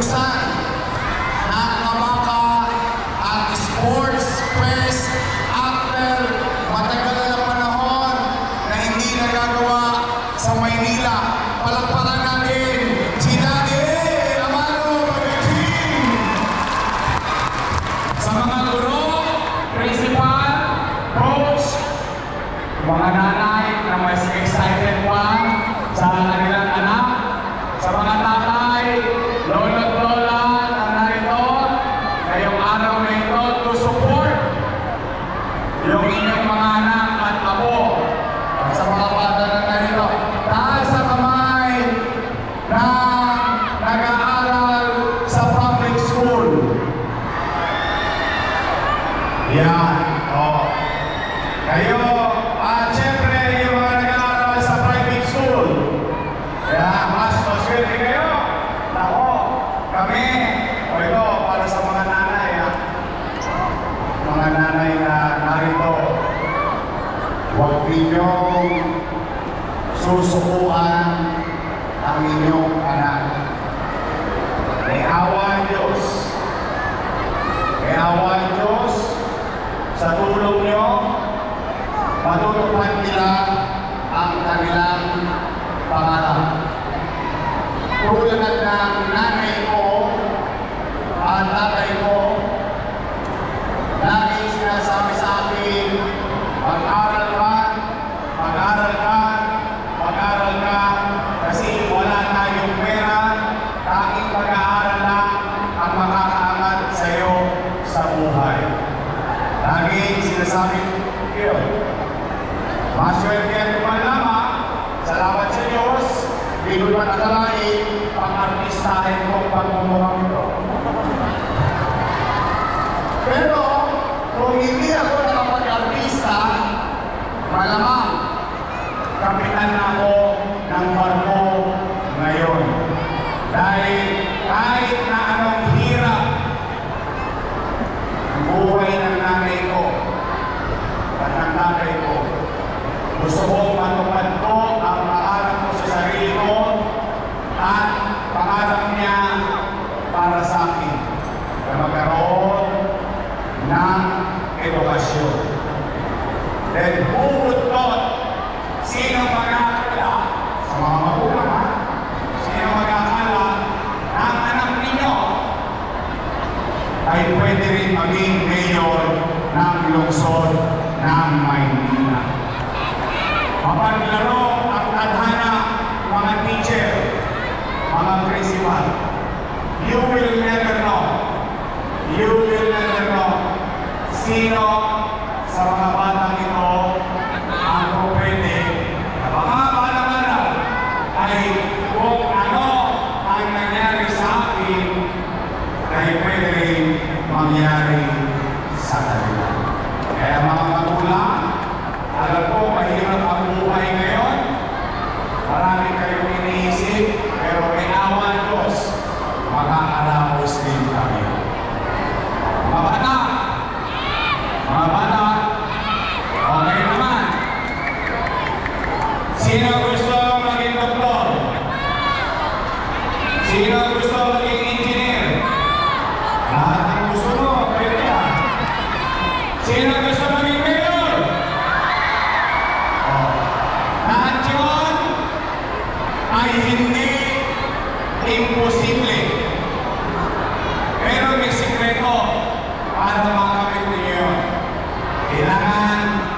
Lusan ng Kamaka at Sports Fest after matagal na panahon na hindi nagagawa sa Maynila. Palakpakan natin si Daddy Amaro Pagkaking! Sa mga guro, principal, coach, mga nanay na mas excited pa sa kanilang anak, sa mga tatay, lolo at lola na narito ngayong araw na ito to support yung inyong mga anak at apo at sa mga bata na narito. Taas sa kamay na nag-aaral sa public school. Yan. Oh. Kayo, siyempre yung mga nag-aaral sa private school. Yan, mas maswerte kayo. Ako, kami, o ito, para sa mga nanay, mga nanay na narito, huwag ninyong susukuan ang inyong anak. May awa ang Diyos. May awa ang Diyos sa tulong nyo, matutupad nila ang kanilang pangarap. Tulad ng nanay ko at tatay ko, lagi sinasabi sa akin, mag-aral ka, mag-aral ka, mag-aral ka, kasi wala tayong pera, tanging mag-aaral lang ang makakaangat sa iyo sa buhay. Lagi sinasabi ko yun. Maswerte at lamang, salamat sa Diyos, hindi ko naman akalain pang-artistahin kong pagmumuhang ito. Pero, kung hindi ako nakapag-artista, malamang kapitan ako ng barko ngayon. Dahil kahit na anong hirap ang buhay ng nanay ko at ng tatay ko, gusto kong matupad ko ang pangarap ko sa sarili ko at pangarap niya para sa akin na magkaroon ng edukasyon. Then, bubudtot, sino magkakala sa mga magulang, sino magkakala ng anak ninyo ay pwede rin maging mayor ng lungsod ng Maynila. Mapaglaro ang tadhana, mga teacher, mga principal. You will never know. You will never know sino sa mga batang ito ang pwede na baka bala-bala ay kung ano ang nangyari sa akin ay pwede rin mangyari sa kanila. Kaya mga magulang, alam ko, mahirap ang buhay ngayon. Marami kayong iniisip, pero may awa ang Diyos, makakaraos din kami. Mga bata, okay naman. Sino gusto maging doktor? Sino gusto maging engineer? Lahat ang gusto mo, pwede yan. Sino gusto maging mayor? Lahat yun ay hindi imposible. Pero may sikreto para makamit niyo yun. Kailangan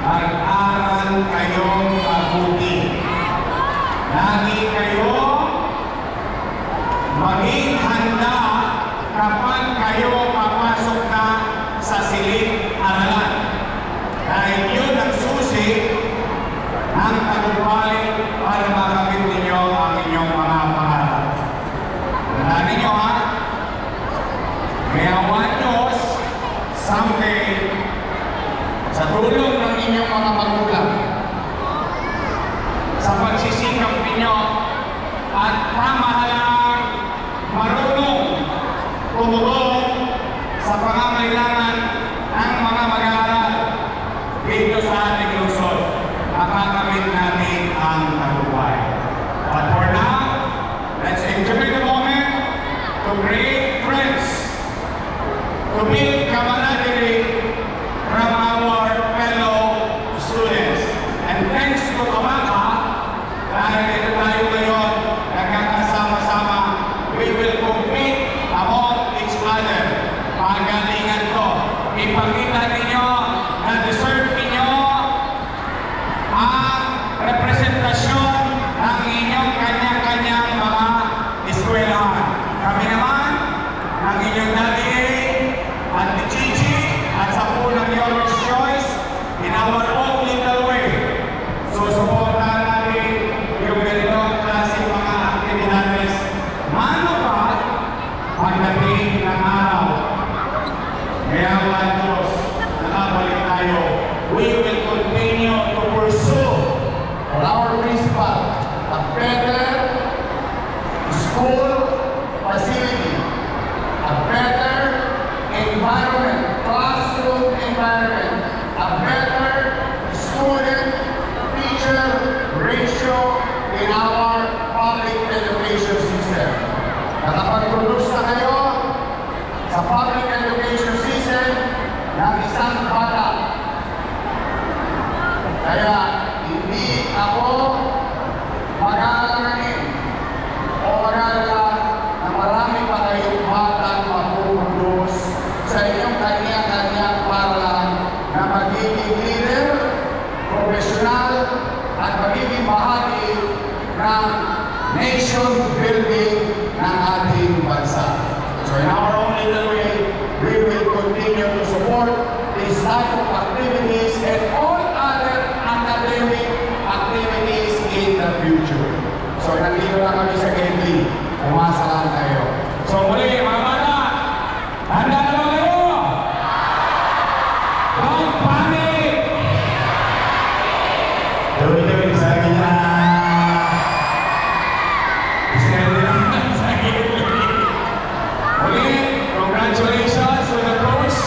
mag-aral kayong mabuti. Lagi kayo maging handa kapag kayo papasok na sa silid-aralan. Dahil yun ang susi ng tagumpay para makamit ninyo ang inyong mga pangarap. Tandaan ninyo may awa ang Diyos, someday, sa tulong ng inyong mga magulang, sa pagsisikap ninyo we will continue to pursue for our principal a better school facility, a better environment, classroom environment, a better student-teacher ratio in our public education system. Nakapag-produce na kayo sa public education system ng isang bata. Kaya hindi ako mag-aalamin o mag-aalala na marami pa kayong batang mapupundos sa inyong kanya-kanyang paralan na magiging leader, professional, at magiging bahagi ng nation building ng ating bansa. So in our own little way, we will continue to support this type of activities and all other academic activities in the future. So nandito na kami sa Gately. Umasa lang tayo. So muli, mga bata, handa na ba kayo? Don't panic! Tuloy-tuloy sa akin na. Muli, congratulations to the coach,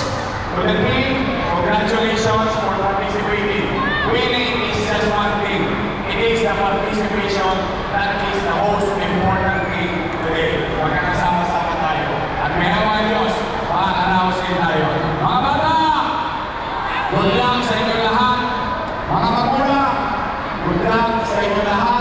to the team. Congratulations for participating. Winning is just one thing. It is the participation that is the most important thing today. Magkakasama-sama tayo. At may naman Diyos, makaka-announce tayo. Mga bata, good luck sa inyo lahat. Mga magulang, good luck sa inyo lahat.